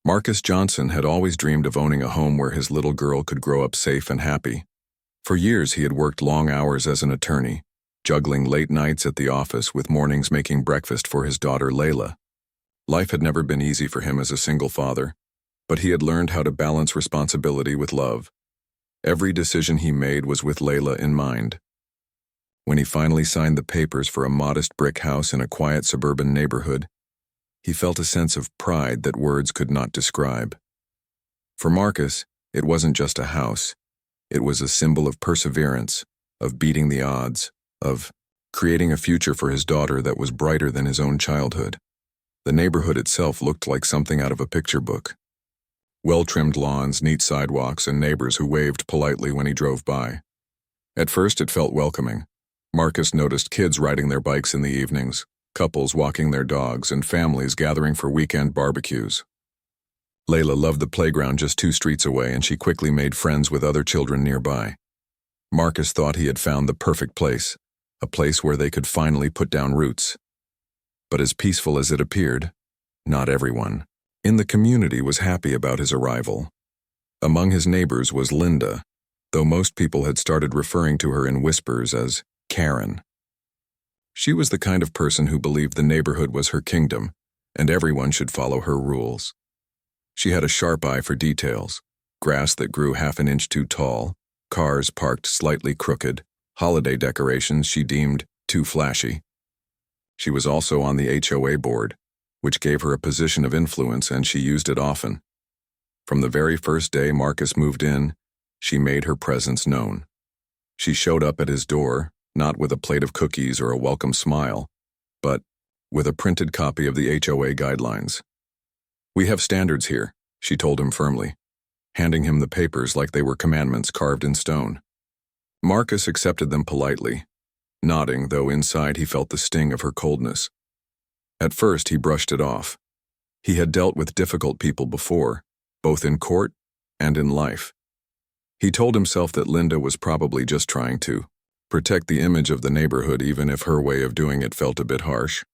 Marcus Johnson had always dreamed of owning a home where his little girl could grow up safe and happy. For years he had worked long hours as an attorney, juggling late nights at the office with mornings making breakfast for his daughter Layla. Life had never been easy for him as a single father, but he had learned how to balance responsibility with love. Every decision he made was with Layla in mind. When he finally signed the papers for a modest brick house in a quiet suburban neighborhood, he felt a sense of pride that words could not describe. For Marcus, it wasn't just a house. It was a symbol of perseverance, of beating the odds, of creating a future for his daughter that was brighter than his own childhood. The neighborhood itself looked like something out of a picture book. Well-trimmed lawns, neat sidewalks, and neighbors who waved politely when he drove by. At first it felt welcoming. Marcus noticed kids riding their bikes in the evenings, couples walking their dogs, and families gathering for weekend barbecues. Layla loved the playground just 2 streets away, and she quickly made friends with other children nearby. Marcus thought he had found the perfect place, a place where they could finally put down roots. But as peaceful as it appeared, not everyone in the community was happy about his arrival. Among his neighbors was Linda, though most people had started referring to her in whispers as Karen. She was the kind of person who believed the neighborhood was her kingdom, and everyone should follow her rules. She had a sharp eye for details: grass that grew half an inch too tall, cars parked slightly crooked, holiday decorations she deemed too flashy. She was also on the HOA board, which gave her a position of influence, and she used it often. From the very first day Marcus moved in, she made her presence known. She showed up at his door, not with a plate of cookies or a welcome smile, but with a printed copy of the HOA guidelines. "We have standards here," she told him firmly, handing him the papers like they were commandments carved in stone. Marcus accepted them politely, nodding, though inside he felt the sting of her coldness. At first he brushed it off. He had dealt with difficult people before, both in court and in life. He told himself that Linda was probably just trying to protect the image of the neighborhood, even if her way of doing it felt a bit harsh.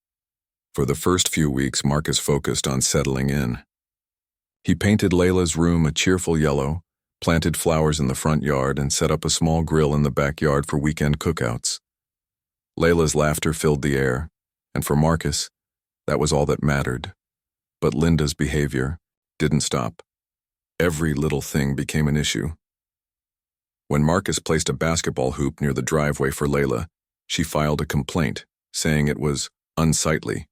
For the first few weeks, Marcus focused on settling in. He painted Layla's room a cheerful yellow, planted flowers in the front yard, and set up a small grill in the backyard for weekend cookouts. Layla's laughter filled the air, and for Marcus, that was all that mattered. But Linda's behavior didn't stop. Every little thing became an issue. When Marcus placed a basketball hoop near the driveway for Layla, she filed a complaint, saying it was unsightly.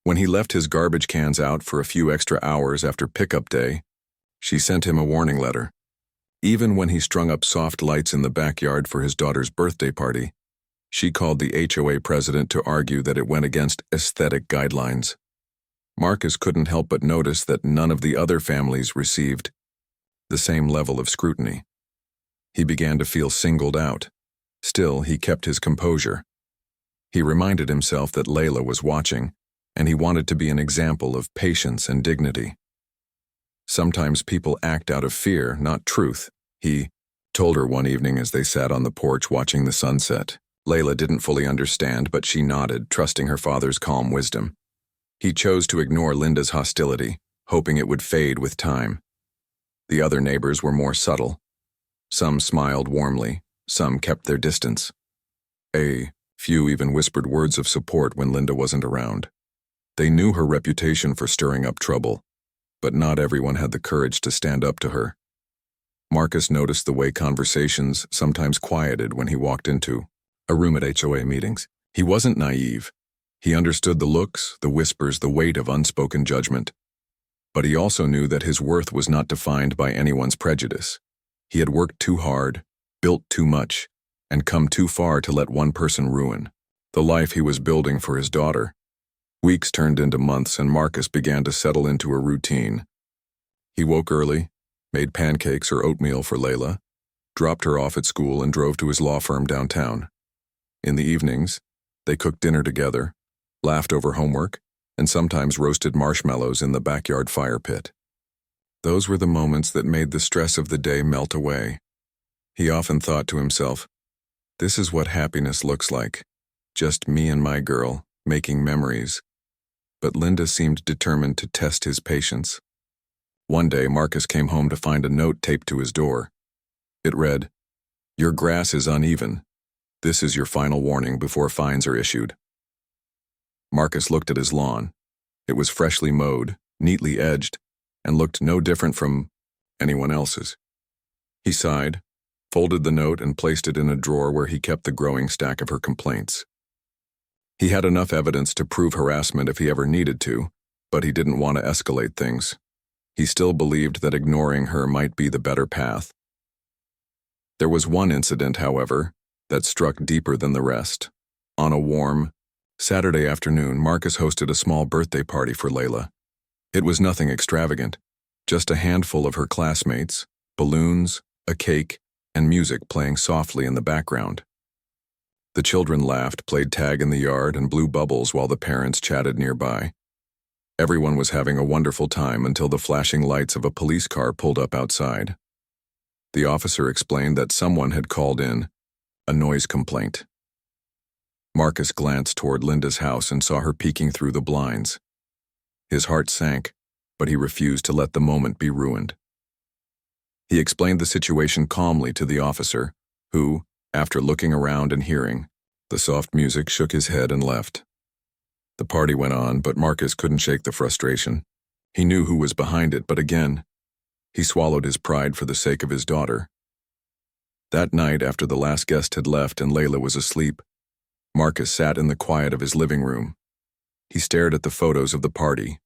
When he left his garbage cans out for a few extra hours after pickup day, she sent him a warning letter. Even when he strung up soft lights in the backyard for his daughter's birthday party, she called the HOA president to argue that it went against aesthetic guidelines. Marcus couldn't help but notice that none of the other families received the same level of scrutiny. He began to feel singled out. Still, he kept his composure. He reminded himself that Layla was watching, and he wanted to be an example of patience and dignity. "Sometimes people act out of fear, not truth," he told her one evening as they sat on the porch watching the sunset. Layla didn't fully understand, but she nodded, trusting her father's calm wisdom. He chose to ignore Linda's hostility, hoping it would fade with time. The other neighbors were more subtle. Some smiled warmly, some kept their distance. A few even whispered words of support when Linda wasn't around. They knew her reputation for stirring up trouble, but not everyone had the courage to stand up to her. Marcus noticed the way conversations sometimes quieted when he walked into a room at HOA meetings. He wasn't naive. He understood the looks, the whispers, the weight of unspoken judgment. But he also knew that his worth was not defined by anyone's prejudice. He had worked too hard, built too much, and come too far to let one person ruin the life he was building for his daughter. Weeks turned into months, and Marcus began to settle into a routine. He woke early, made pancakes or oatmeal for Layla, dropped her off at school, and drove to his law firm downtown. In the evenings, they cooked dinner together, laughed over homework, and sometimes roasted marshmallows in the backyard fire pit. Those were the moments that made the stress of the day melt away. He often thought to himself, "This is what happiness looks like. Just me and my girl, making memories." But Linda seemed determined to test his patience. One day, Marcus came home to find a note taped to his door. It read, "Your grass is uneven. This is your final warning before fines are issued." Marcus looked at his lawn. It was freshly mowed, neatly edged, and looked no different from anyone else's. He sighed, folded the note, and placed it in a drawer where he kept the growing stack of her complaints. He had enough evidence to prove harassment if he ever needed to, but he didn't want to escalate things. He still believed that ignoring her might be the better path. There was one incident, however, that struck deeper than the rest. On a warm Saturday afternoon, Marcus hosted a small birthday party for Layla. It was nothing extravagant, just a handful of her classmates, balloons, a cake, and music playing softly in the background. The children laughed, played tag in the yard, and blew bubbles while the parents chatted nearby. Everyone was having a wonderful time until the flashing lights of a police car pulled up outside. The officer explained that someone had called in a noise complaint. Marcus glanced toward Linda's house and saw her peeking through the blinds. His heart sank, but he refused to let the moment be ruined. He explained the situation calmly to the officer, who, after looking around and hearing the soft music, shook his head and left. The party went on, but Marcus couldn't shake the frustration. He knew who was behind it, but again, he swallowed his pride for the sake of his daughter. That night, after the last guest had left and Layla was asleep, Marcus sat in the quiet of his living room. He stared at the photos of the party.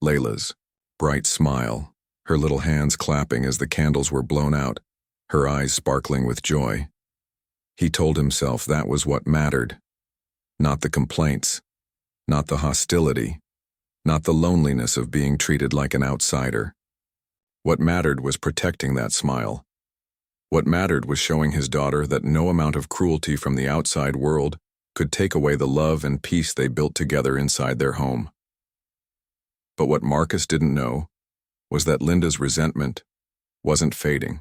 Layla's bright smile, her little hands clapping as the candles were blown out, her eyes sparkling with joy. He told himself that was what mattered. Not the complaints, not the hostility, not the loneliness of being treated like an outsider. What mattered was protecting that smile. What mattered was showing his daughter that no amount of cruelty from the outside world could take away the love and peace they built together inside their home. But what Marcus didn't know was that Linda's resentment wasn't fading.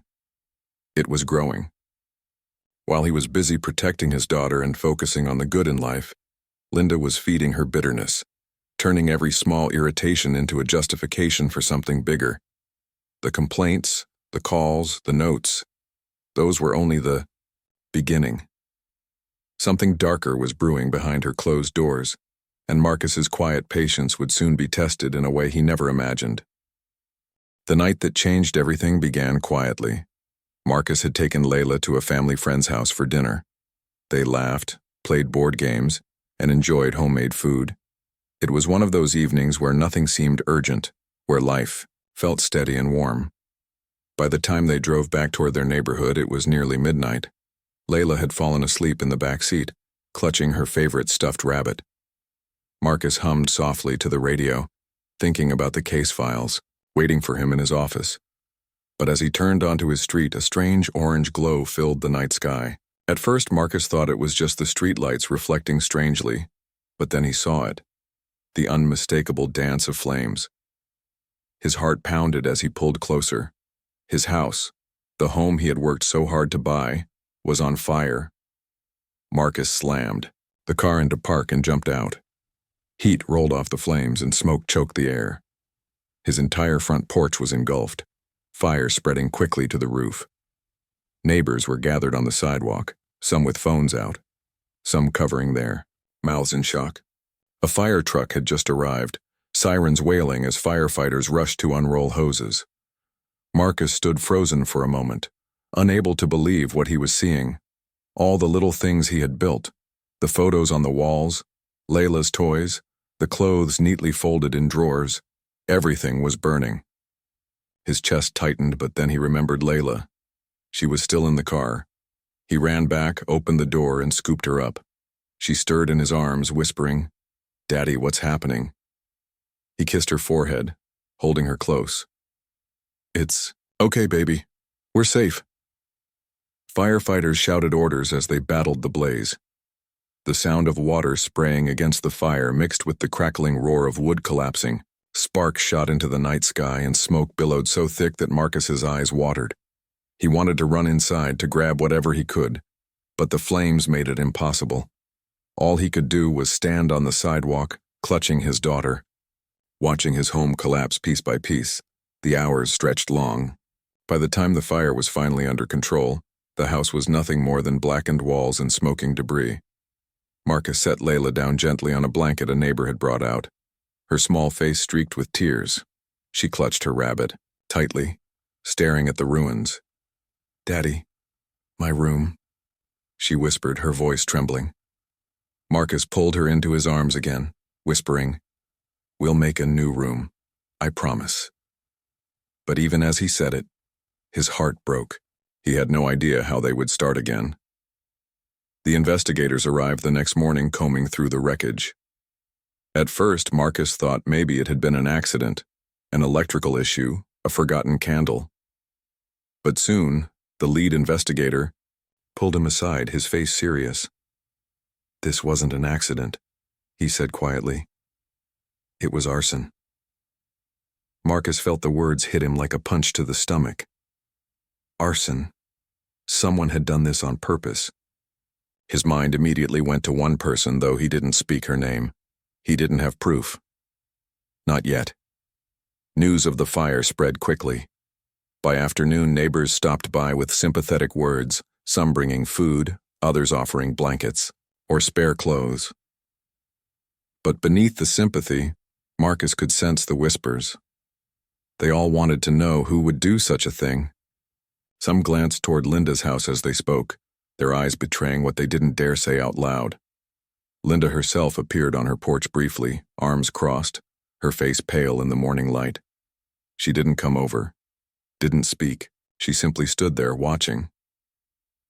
It was growing. While he was busy protecting his daughter and focusing on the good in life, Linda was feeding her bitterness, turning every small irritation into a justification for something bigger. The complaints, the calls, the notes, those were only the beginning. Something darker was brewing behind her closed doors, and Marcus's quiet patience would soon be tested in a way he never imagined. The night that changed everything began quietly. Marcus had taken Layla to a family friend's house for dinner. They laughed, played board games, and enjoyed homemade food. It was one of those evenings where nothing seemed urgent, where life felt steady and warm. By the time they drove back toward their neighborhood, it was nearly midnight. Layla had fallen asleep in the back seat, clutching her favorite stuffed rabbit. Marcus hummed softly to the radio, thinking about the case files, waiting for him in his office. But as he turned onto his street, a strange orange glow filled the night sky. At first, Marcus thought it was just the streetlights reflecting strangely, but then he saw it, the unmistakable dance of flames. His heart pounded as he pulled closer. His house, the home he had worked so hard to buy, was on fire. Marcus slammed the car into park and jumped out. Heat rolled off the flames and smoke choked the air. His entire front porch was engulfed, fire spreading quickly to the roof. Neighbors were gathered on the sidewalk, some with phones out, some covering their mouths in shock. A fire truck had just arrived, sirens wailing as firefighters rushed to unroll hoses. Marcus stood frozen for a moment, unable to believe what he was seeing. All the little things he had built, the photos on the walls, Layla's toys, the clothes neatly folded in drawers, everything was burning. His chest tightened, but then he remembered Layla. She was still in the car. He ran back, opened the door, and scooped her up. She stirred in his arms, whispering, "Daddy, what's happening?" He kissed her forehead, holding her close. "It's okay, baby. We're safe." Firefighters shouted orders as they battled the blaze. The sound of water spraying against the fire mixed with the crackling roar of wood collapsing. Sparks shot into the night sky and smoke billowed so thick that Marcus's eyes watered. He wanted to run inside to grab whatever he could, but the flames made it impossible. All he could do was stand on the sidewalk, clutching his daughter, watching his home collapse piece by piece. The hours stretched long. By the time the fire was finally under control, the house was nothing more than blackened walls and smoking debris. Marcus set Layla down gently on a blanket a neighbor had brought out, her small face streaked with tears. She clutched her rabbit, tightly, staring at the ruins. "Daddy, my room," she whispered, her voice trembling. Marcus pulled her into his arms again, whispering, "We'll make a new room, I promise." But even as he said it, his heart broke. He had no idea how they would start again. The investigators arrived the next morning, combing through the wreckage. At first, Marcus thought maybe it had been an accident, an electrical issue, a forgotten candle. But soon, the lead investigator pulled him aside, his face serious. "This wasn't an accident," he said quietly. "It was arson." Marcus felt the words hit him like a punch to the stomach. Arson. Someone had done this on purpose. His mind immediately went to one person, though he didn't speak her name. He didn't have proof. Not yet. News of the fire spread quickly. By afternoon, neighbors stopped by with sympathetic words, some bringing food, others offering blankets or spare clothes. But beneath the sympathy, Marcus could sense the whispers. They all wanted to know who would do such a thing. Some glanced toward Linda's house as they spoke, their eyes betraying what they didn't dare say out loud. Linda herself appeared on her porch briefly, arms crossed, her face pale in the morning light. She didn't come over, didn't speak. She simply stood there watching.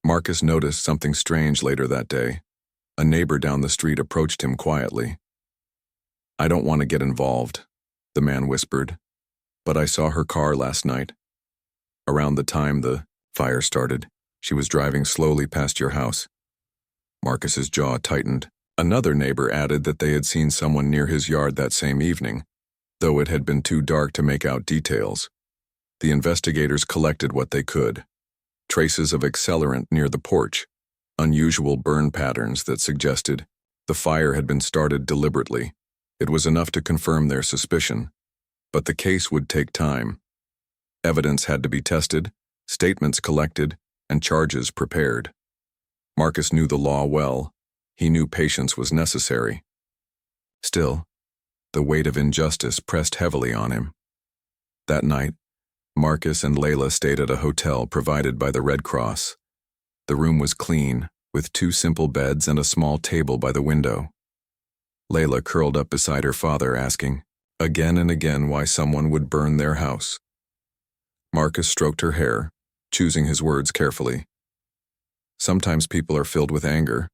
Marcus noticed something strange later that day. A neighbor down the street approached him quietly. "I don't want to get involved," the man whispered, "but I saw her car last night. Around the time the fire started, she was driving slowly past your house." Marcus's jaw tightened. Another neighbor added that they had seen someone near his yard that same evening, though it had been too dark to make out details. The investigators collected what they could. Traces of accelerant near the porch, unusual burn patterns that suggested the fire had been started deliberately. It was enough to confirm their suspicion. But the case would take time. Evidence had to be tested, statements collected, and charges prepared. Marcus knew the law well. He knew patience was necessary. Still, the weight of injustice pressed heavily on him. That night, Marcus and Layla stayed at a hotel provided by the Red Cross. The room was clean, with 2 simple beds and a small table by the window. Layla curled up beside her father, asking again and again why someone would burn their house. Marcus stroked her hair, choosing his words carefully. "Sometimes people are filled with anger,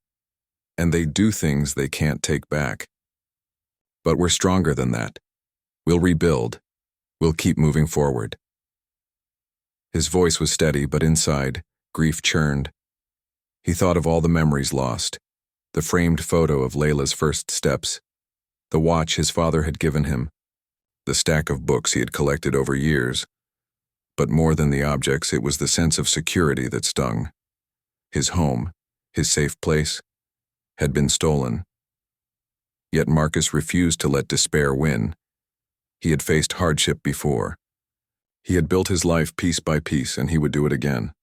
and they do things they can't take back. But we're stronger than that. We'll rebuild. We'll keep moving forward." His voice was steady, but inside, grief churned. He thought of all the memories lost, the framed photo of Layla's first steps, the watch his father had given him, the stack of books he had collected over years. But more than the objects, it was the sense of security that stung. His home, his safe place, had been stolen. Yet Marcus refused to let despair win. He had faced hardship before. He had built his life piece by piece, and he would do it again.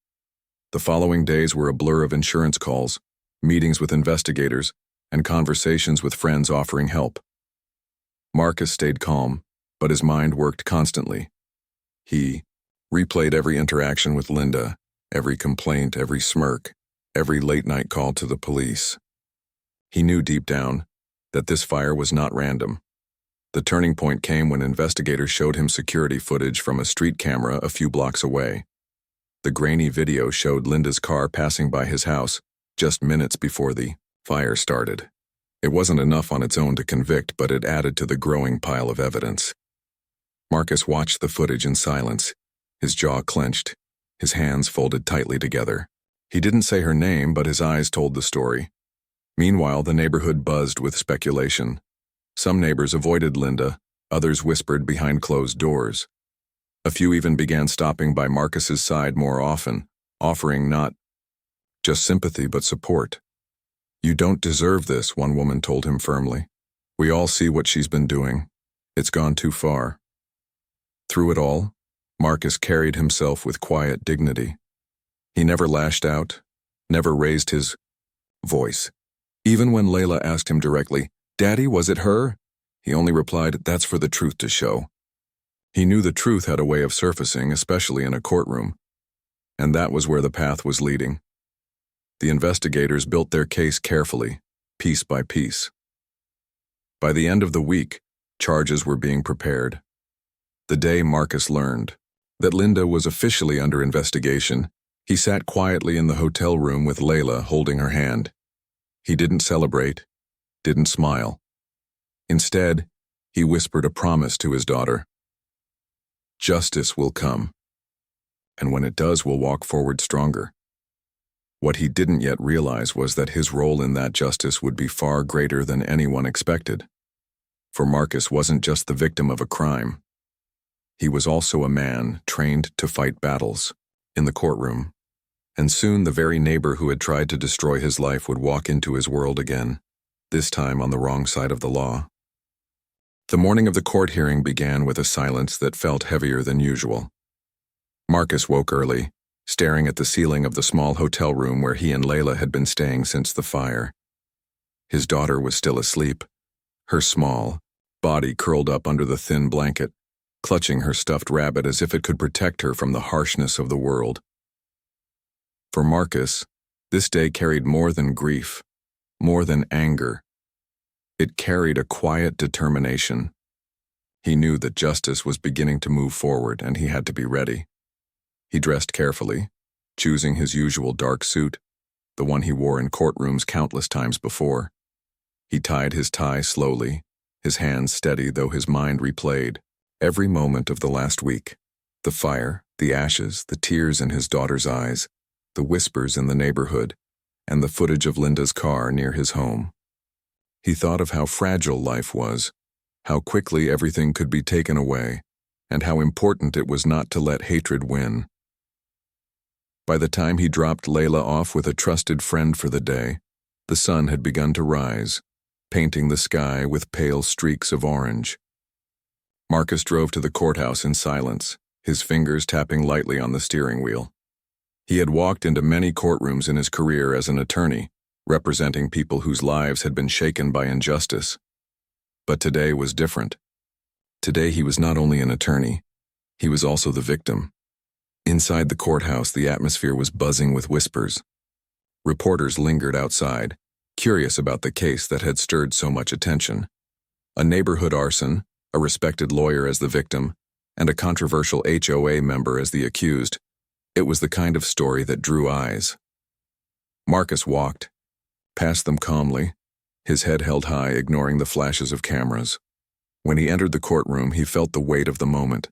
The following days were a blur of insurance calls, meetings with investigators, and conversations with friends offering help. Marcus stayed calm, but his mind worked constantly. He replayed every interaction with Linda, every complaint, every smirk, every late-night call to the police. He knew deep down that this fire was not random. The turning point came when investigators showed him security footage from a street camera a few blocks away. The grainy video showed Linda's car passing by his house just minutes before the fire started. It wasn't enough on its own to convict, but it added to the growing pile of evidence. Marcus watched the footage in silence, his jaw clenched, his hands folded tightly together. He didn't say her name, but his eyes told the story. Meanwhile, the neighborhood buzzed with speculation. Some neighbors avoided Linda, others whispered behind closed doors. A few even began stopping by Marcus's side more often, offering not just sympathy but support. "You don't deserve this," one woman told him firmly. "We all see what she's been doing. It's gone too far." Through it all, Marcus carried himself with quiet dignity. He never lashed out, never raised his voice. Even when Layla asked him directly, "Daddy, was it her?" he only replied, "That's for the truth to show." He knew the truth had a way of surfacing, especially in a courtroom, and that was where the path was leading. The investigators built their case carefully, piece by piece. By the end of the week, charges were being prepared. The day Marcus learned that Linda was officially under investigation, he sat quietly in the hotel room with Layla holding her hand. He didn't celebrate, didn't smile. Instead, he whispered a promise to his daughter. Justice will come, and when it does, we'll walk forward stronger. What he didn't yet realize was that his role in that justice would be far greater than anyone expected. For Marcus wasn't just the victim of a crime. He was also a man trained to fight battles in the courtroom. And soon the very neighbor who had tried to destroy his life would walk into his world again, this time on the wrong side of the law. The morning of the court hearing began with a silence that felt heavier than usual. Marcus woke early, staring at the ceiling of the small hotel room where he and Layla had been staying since the fire. His daughter was still asleep, her small body curled up under the thin blanket, clutching her stuffed rabbit as if it could protect her from the harshness of the world. For Marcus, this day carried more than grief, more than anger. It carried a quiet determination. He knew that justice was beginning to move forward, and he had to be ready. He dressed carefully, choosing his usual dark suit, the one he wore in courtrooms countless times before. He tied his tie slowly, his hands steady though his mind replayed every moment of the last week. The fire, the ashes, the tears in his daughter's eyes, the whispers in the neighborhood, and the footage of Linda's car near his home. He thought of how fragile life was, how quickly everything could be taken away, and how important it was not to let hatred win. By the time he dropped Layla off with a trusted friend for the day, the sun had begun to rise, painting the sky with pale streaks of orange. Marcus drove to the courthouse in silence, his fingers tapping lightly on the steering wheel. He had walked into many courtrooms in his career as an attorney, representing people whose lives had been shaken by injustice. But today was different. Today he was not only an attorney, he was also the victim. Inside the courthouse, the atmosphere was buzzing with whispers. Reporters lingered outside, curious about the case that had stirred so much attention. A neighborhood arson, a respected lawyer as the victim, and a controversial HOA member as the accused. It was the kind of story that drew eyes. Marcus walked, past them calmly, his head held high, ignoring the flashes of cameras. When he entered the courtroom, he felt the weight of the moment.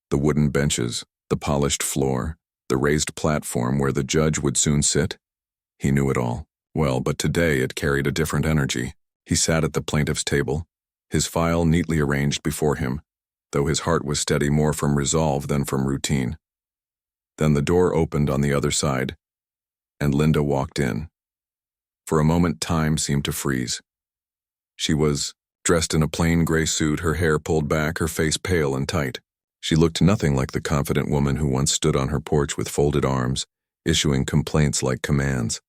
The wooden benches, the polished floor, the raised platform where the judge would soon sit. He knew it all. Well, but today it carried a different energy. He sat at the plaintiff's table, his file neatly arranged before him, though his heart was steady more from resolve than from routine. Then the door opened on the other side, and Linda walked in. For a moment, time seemed to freeze. She was dressed in a plain gray suit, her hair pulled back, her face pale and tight. She looked nothing like the confident woman who once stood on her porch with folded arms, issuing complaints like commands.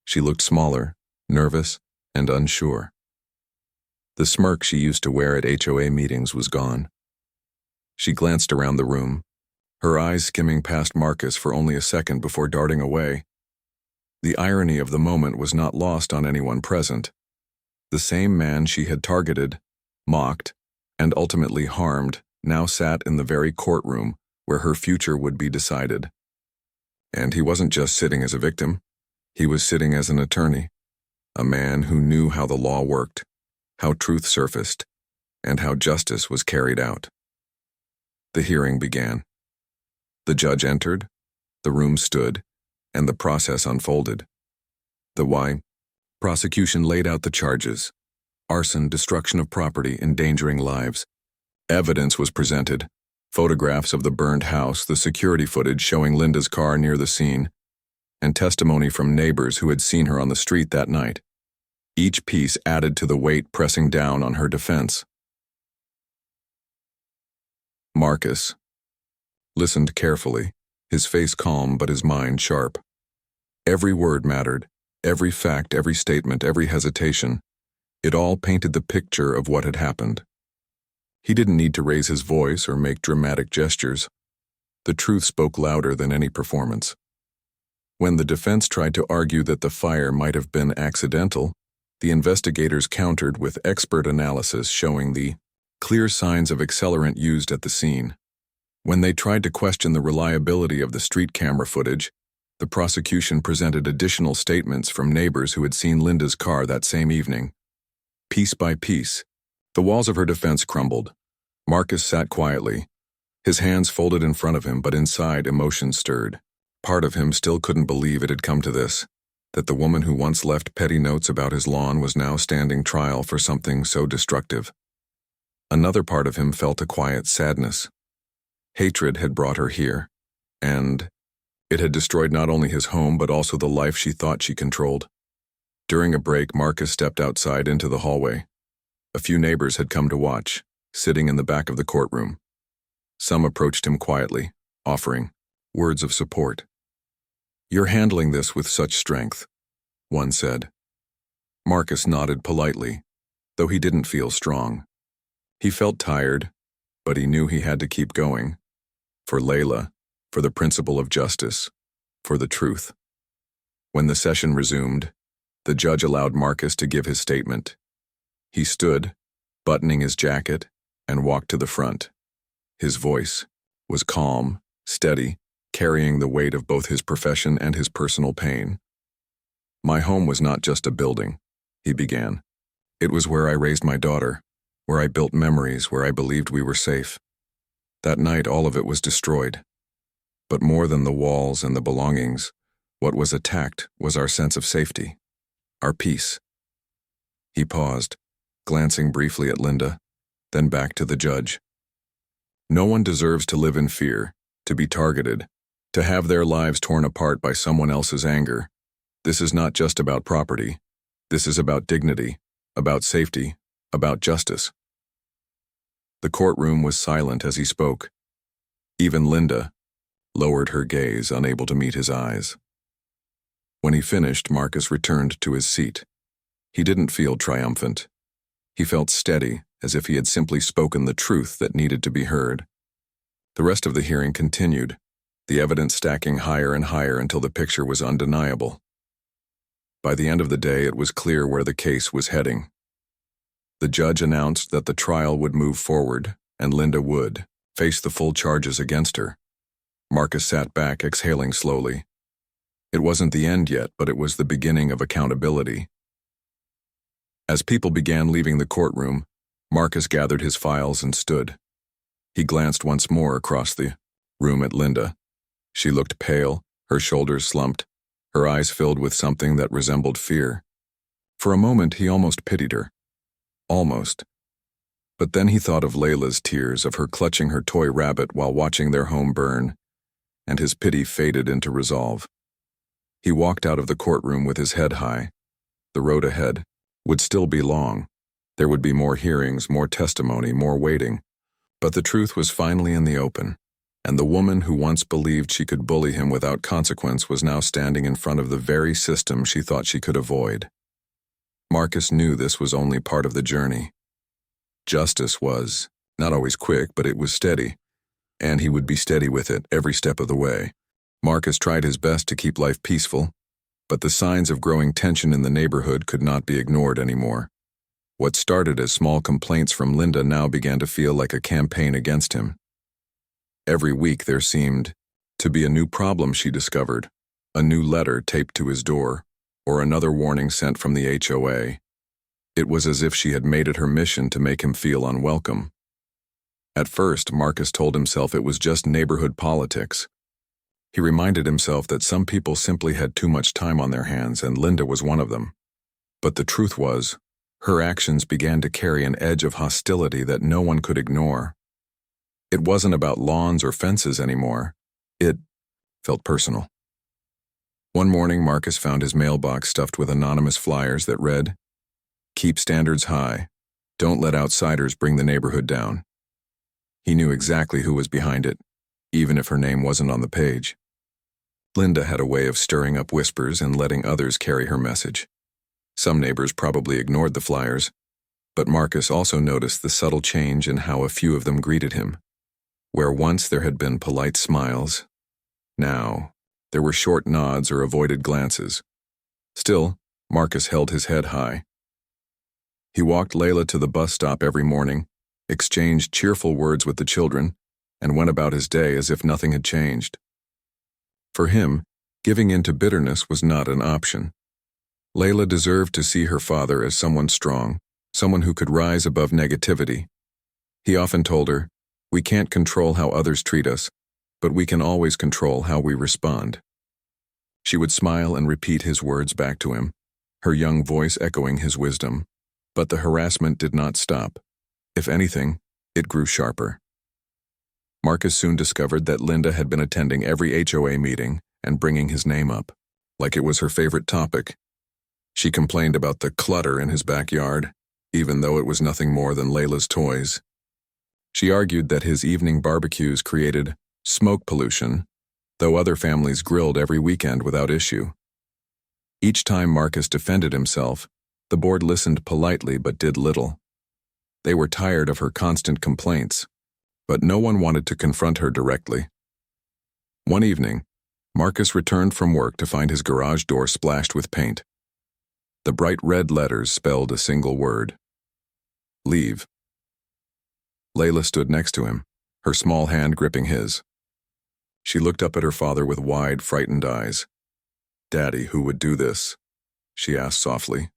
She looked smaller, nervous, and unsure. The smirk she used to wear at HOA meetings was gone. She glanced around the room, her eyes skimming past Marcus for only a second before darting away. The irony of the moment was not lost on anyone present. The same man she had targeted, mocked, and ultimately harmed now sat in the very courtroom where her future would be decided. And he wasn't just sitting as a victim, he was sitting as an attorney, a man who knew how the law worked, how truth surfaced, and how justice was carried out. The hearing began. The judge entered, the room stood, and the process unfolded. The why? Prosecution laid out the charges: arson, destruction of property, endangering lives. Evidence was presented: photographs of the burned house, the security footage showing Linda's car near the scene, and testimony from neighbors who had seen her on the street that night. Each piece added to the weight pressing down on her defense. Marcus, listened carefully, his face calm but his mind sharp. Every word mattered, every fact, every statement, every hesitation. It all painted the picture of what had happened. He didn't need to raise his voice or make dramatic gestures. The truth spoke louder than any performance. When the defense tried to argue that the fire might have been accidental, the investigators countered with expert analysis showing the clear signs of accelerant used at the scene. When they tried to question the reliability of the street camera footage, the prosecution presented additional statements from neighbors who had seen Linda's car that same evening. Piece by piece, the walls of her defense crumbled. Marcus sat quietly, his hands folded in front of him, but inside emotion stirred. Part of him still couldn't believe it had come to this, that the woman who once left petty notes about his lawn was now standing trial for something so destructive. Another part of him felt a quiet sadness. Hatred had brought her here, and it had destroyed not only his home but also the life she thought she controlled. During a break, Marcus stepped outside into the hallway. A few neighbors had come to watch, sitting in the back of the courtroom. Some approached him quietly, offering words of support. "You're handling this with such strength," one said. Marcus nodded politely, though he didn't feel strong. He felt tired, but he knew he had to keep going. For Layla, for the principle of justice, for the truth. When the session resumed, the judge allowed Marcus to give his statement. He stood, buttoning his jacket, and walked to the front. His voice was calm, steady, carrying the weight of both his profession and his personal pain. "My home was not just a building," he began. "It was where I raised my daughter, where I built memories, where I believed we were safe. That night, all of it was destroyed. But more than the walls and the belongings, what was attacked was our sense of safety, our peace." He paused, glancing briefly at Linda, then back to the judge. "No one deserves to live in fear, to be targeted, to have their lives torn apart by someone else's anger. This is not just about property. This is about dignity, about safety, about justice." The courtroom was silent as he spoke. Even Linda lowered her gaze, unable to meet his eyes. When he finished, Marcus returned to his seat. He didn't feel triumphant. He felt steady, as if he had simply spoken the truth that needed to be heard. The rest of the hearing continued, the evidence stacking higher and higher until the picture was undeniable. By the end of the day, it was clear where the case was heading. The judge announced that the trial would move forward, and Linda would face the full charges against her. Marcus sat back, exhaling slowly. It wasn't the end yet, but it was the beginning of accountability. As people began leaving the courtroom, Marcus gathered his files and stood. He glanced once more across the room at Linda. She looked pale, her shoulders slumped, her eyes filled with something that resembled fear. For a moment, he almost pitied her. Almost. But then he thought of Layla's tears, of her clutching her toy rabbit while watching their home burn, and his pity faded into resolve. He walked out of the courtroom with his head high. The road ahead would still be long. There would be more hearings, more testimony, more waiting. But the truth was finally in the open, and the woman who once believed she could bully him without consequence was now standing in front of the very system she thought she could avoid. Marcus knew this was only part of the journey. Justice was not always quick, but it was steady, and he would be steady with it every step of the way. Marcus tried his best to keep life peaceful, but the signs of growing tension in the neighborhood could not be ignored anymore. What started as small complaints from Linda now began to feel like a campaign against him. Every week there seemed to be a new problem she discovered, a new letter taped to his door, or another warning sent from the HOA. It was as if she had made it her mission to make him feel unwelcome. At first, Marcus told himself it was just neighborhood politics. He reminded himself that some people simply had too much time on their hands, and Linda was one of them. But the truth was, her actions began to carry an edge of hostility that no one could ignore. It wasn't about lawns or fences anymore. It felt personal. One morning, Marcus found his mailbox stuffed with anonymous flyers that read, "Keep standards high. Don't let outsiders bring the neighborhood down." He knew exactly who was behind it. even if her name wasn't on the page. Linda had a way of stirring up whispers and letting others carry her message. Some neighbors probably ignored the flyers, but Marcus also noticed the subtle change in how a few of them greeted him. Where once there had been polite smiles, now there were short nods or avoided glances. Still, Marcus held his head high. He walked Layla to the bus stop every morning, exchanged cheerful words with the children, and went about his day as if nothing had changed. For him, giving in to bitterness was not an option. Layla deserved to see her father as someone strong, someone who could rise above negativity. He often told her, "We can't control how others treat us, but we can always control how we respond." She would smile and repeat his words back to him, her young voice echoing his wisdom. But the harassment did not stop. If anything, it grew sharper. Marcus soon discovered that Linda had been attending every HOA meeting and bringing his name up, like it was her favorite topic. She complained about the clutter in his backyard, even though it was nothing more than Layla's toys. She argued that his evening barbecues created smoke pollution, though other families grilled every weekend without issue. Each time Marcus defended himself, the board listened politely but did little. They were tired of her constant complaints, but no one wanted to confront her directly. One evening, Marcus returned from work to find his garage door splashed with paint. The bright red letters spelled a single word: leave. Layla stood next to him, her small hand gripping his. She looked up at her father with wide, frightened eyes. "Daddy, who would do this?" she asked softly.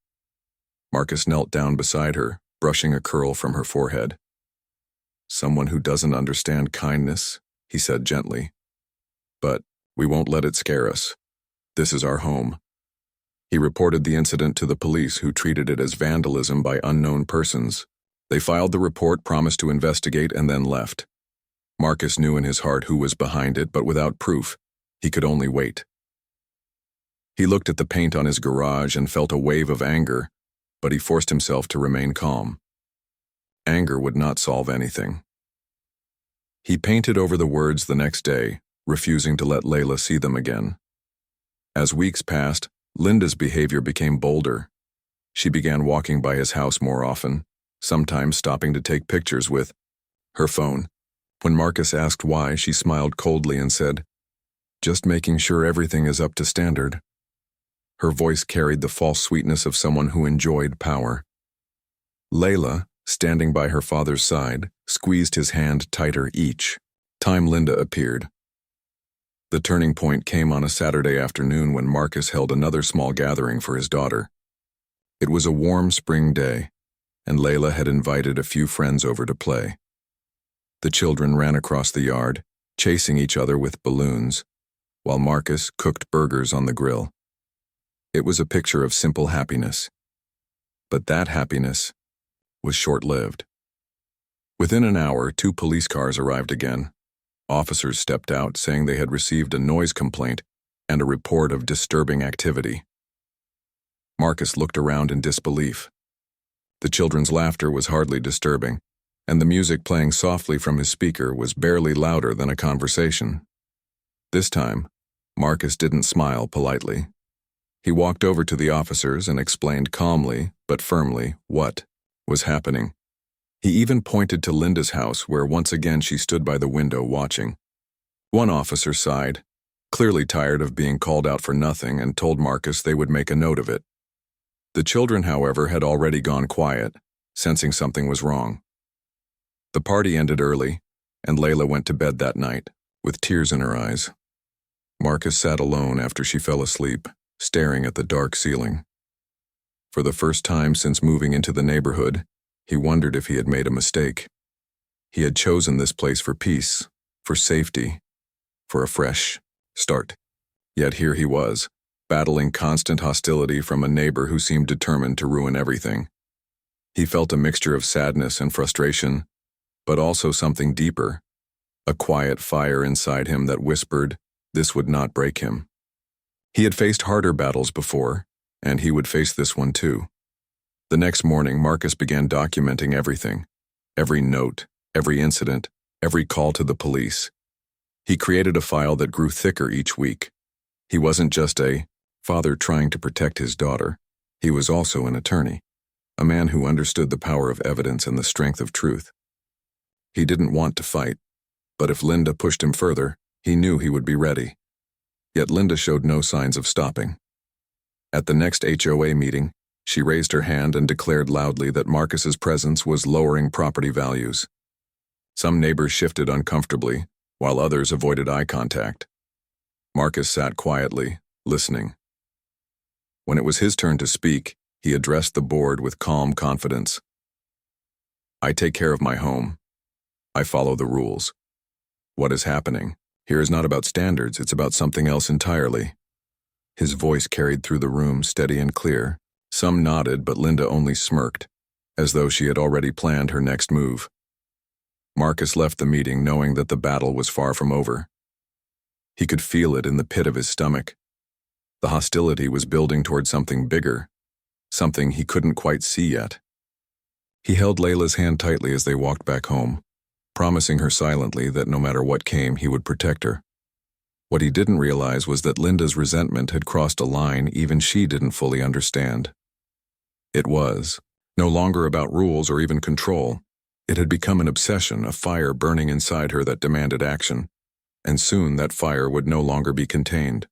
Marcus knelt down beside her, brushing a curl from her forehead. "Someone who doesn't understand kindness," he said gently. "But we won't let it scare us. This is our home." He reported the incident to the police, who treated it as vandalism by unknown persons. They filed the report, promised to investigate, and then left. Marcus knew in his heart who was behind it, but without proof, he could only wait. He looked at the paint on his garage and felt a wave of anger, but he forced himself to remain calm. Anger would not solve anything. He painted over the words the next day, refusing to let Layla see them again. As weeks passed, Linda's behavior became bolder. She began walking by his house more often, sometimes stopping to take pictures with her phone. When Marcus asked why, she smiled coldly and said, "Just making sure everything is up to standard." Her voice carried the false sweetness of someone who enjoyed power. Layla, standing by her father's side, squeezed his hand tighter each time Linda appeared. The turning point came on a Saturday afternoon when Marcus held another small gathering for his daughter. It was a warm spring day, and Layla had invited a few friends over to play. The children ran across the yard, chasing each other with balloons, while Marcus cooked burgers on the grill. It was a picture of simple happiness. But that happiness was short-lived. Within an hour, 2 police cars arrived again. Officers stepped out, saying they had received a noise complaint and a report of disturbing activity. Marcus looked around in disbelief. The children's laughter was hardly disturbing, and the music playing softly from his speaker was barely louder than a conversation. This time, Marcus didn't smile politely. He walked over to the officers and explained calmly, but firmly, what was happening. He even pointed to Linda's house, where once again she stood by the window watching. One officer sighed, clearly tired of being called out for nothing, and told Marcus they would make a note of it. The children, however, had already gone quiet, sensing something was wrong. The party ended early, and Layla went to bed that night, with tears in her eyes. Marcus sat alone after she fell asleep, staring at the dark ceiling. For the first time since moving into the neighborhood, he wondered if he had made a mistake. He had chosen this place for peace, for safety, for a fresh start. Yet here he was, battling constant hostility from a neighbor who seemed determined to ruin everything. He felt a mixture of sadness and frustration, but also something deeper, a quiet fire inside him that whispered this would not break him. He had faced harder battles before, and he would face this one too. The next morning, Marcus began documenting everything, every note, every incident, every call to the police. He created a file that grew thicker each week. He wasn't just a father trying to protect his daughter. He was also an attorney, a man who understood the power of evidence and the strength of truth. He didn't want to fight, but if Linda pushed him further, he knew he would be ready. Yet Linda showed no signs of stopping. At the next HOA meeting, she raised her hand and declared loudly that Marcus's presence was lowering property values. Some neighbors shifted uncomfortably, while others avoided eye contact. Marcus sat quietly, listening. When it was his turn to speak, he addressed the board with calm confidence. "I take care of my home. I follow the rules. What is happening here is not about standards, it's about something else entirely." His voice carried through the room, steady and clear. Some nodded, but Linda only smirked, as though she had already planned her next move. Marcus left the meeting knowing that the battle was far from over. He could feel it in the pit of his stomach. The hostility was building toward something bigger, something he couldn't quite see yet. He held Layla's hand tightly as they walked back home, promising her silently that no matter what came, he would protect her. What he didn't realize was that Linda's resentment had crossed a line even she didn't fully understand. It was no longer about rules or even control. It had become an obsession, a fire burning inside her that demanded action, and soon that fire would no longer be contained.